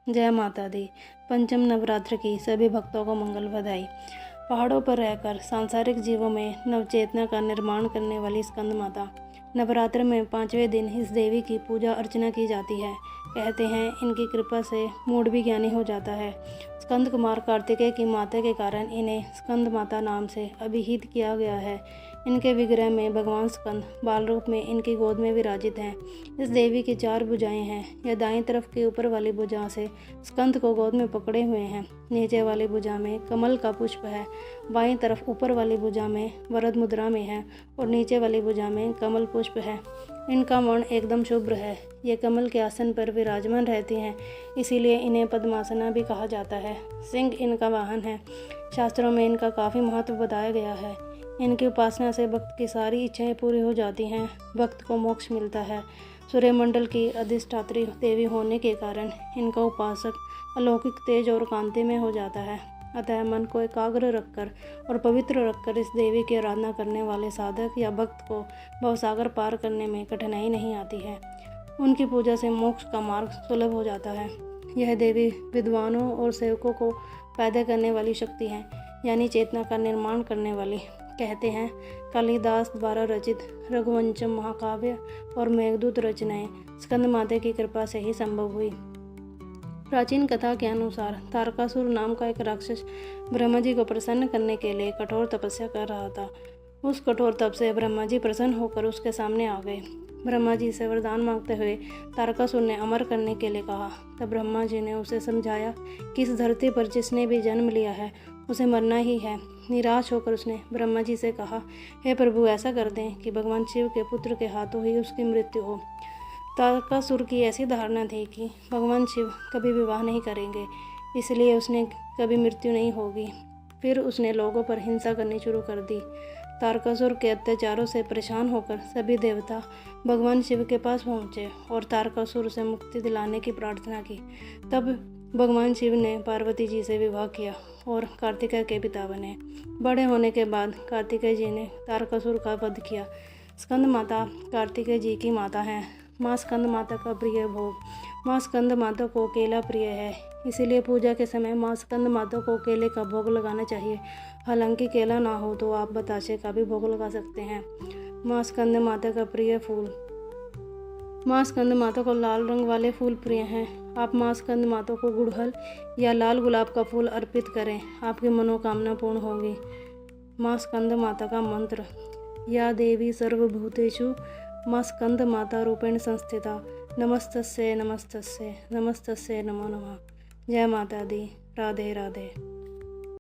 जय माता दी। पंचम नवरात्र की सभी भक्तों को मंगल बधाई। पहाड़ों पर रहकर सांसारिक जीवों में नवचेतना का निर्माण करने वाली स्कंद माता। नवरात्र में 5वें दिन इस देवी की पूजा अर्चना की जाती है। कहते हैं इनकी कृपा से मूड भी ज्ञानी हो जाता है। स्कंद कुमार कार्तिकेय की माता के कारण इन्हें स्कंद माता नाम से अभिहित किया गया है। इनके विग्रह में भगवान स्कंद बाल रूप में इनकी गोद में विराजित हैं। इस देवी की 4 भुजाएं हैं। यह दाईं तरफ की ऊपर वाली भुजा से स्कंद को गोद में पकड़े हुए हैं। नीचे वाली भुजा में कमल का पुष्प है। बाईं तरफ ऊपर वाली भुजा में वरद मुद्रा में है और नीचे वाली भुजा में कमल पुष्प है। इनका वर्ण एकदम शुभ्र है। ये कमल के आसन पर विराजमान रहती हैं, इसीलिए इन्हें पद्मासना भी कहा जाता है। सिंह इनका वाहन है। शास्त्रों में इनका काफ़ी महत्व बताया गया है। इनकी उपासना से भक्त की सारी इच्छाएं पूरी हो जाती हैं। भक्त को मोक्ष मिलता है। सूर्यमंडल की अधिष्ठात्री देवी होने के कारण इनका उपासक अलौकिक तेज और कांति में हो जाता है। अतः मन को एकाग्र रखकर और पवित्र रखकर इस देवी की आराधना करने वाले साधक या भक्त को भवसागर पार करने में कठिनाई नहीं आती है। उनकी पूजा से मोक्ष का मार्ग सुलभ हो जाता है। यह देवी विद्वानों और सेवकों को पैदा करने वाली शक्ति है, यानी चेतना का निर्माण करने वाली। कहते हैं कालिदास द्वारा रचित रघुवंशम महाकाव्य और मेघदूत रचनाएं स्कंद माता की कृपा से ही संभव हुई। प्राचीन कथा के अनुसार तारकासुर नाम का एक राक्षस ब्रह्मा जी को प्रसन्न करने के लिए कठोर तपस्या कर रहा था। उस कठोर तप से ब्रह्मा जी प्रसन्न होकर उसके सामने आ गए। ब्रह्मा जी से वरदान मांगते हुए तारकासुर ने अमर करने के लिए कहा। तब ब्रह्मा जी ने उसे समझाया कि इस धरती पर जिसने भी जन्म लिया है उसे मरना ही है। निराश होकर उसने ब्रह्मा जी से कहा, हे प्रभु, ऐसा कर दें कि भगवान शिव के पुत्र के हाथों ही उसकी मृत्यु हो। तारकासुर की ऐसी धारणा थी कि भगवान शिव कभी विवाह नहीं करेंगे, इसलिए उसने कभी मृत्यु नहीं होगी। फिर उसने लोगों पर हिंसा करनी शुरू कर दी। तारकासुर के अत्याचारों से परेशान होकर सभी देवता भगवान शिव के पास पहुँचे और तारकासुर से मुक्ति दिलाने की प्रार्थना की। तब भगवान शिव ने पार्वती जी से विवाह किया और कार्तिकेय के पिता बने। बड़े होने के बाद कार्तिकेय जी ने तारकासुर का वध किया। स्कंद माता कार्तिकेय जी की माता हैं। माँ स्कंद माता का प्रिय भोग। माँ स्कंद माता को केला प्रिय है, इसीलिए पूजा के समय माँ स्कंद माता को केले का भोग लगाना चाहिए। हालांकि केला ना हो तो आप बताशे का भी भोग लगा सकते हैं। माँ स्कंद माता का प्रिय फूल। माँ स्कंद माता को लाल रंग वाले फूल प्रिय हैं। आप माँ स्कंद माता को गुड़हल या लाल गुलाब का फूल अर्पित करें, आपकी मनोकामना पूर्ण होगी। माँ स्कंद माता का मंत्र। या देवी सर्वभूतेषु माँ स्कंद माता रूपेण संस्थिता नमस्तस्यै नमस्तस्यै नमस्तस्यै नमो नमः। जय माता दी। राधे राधे।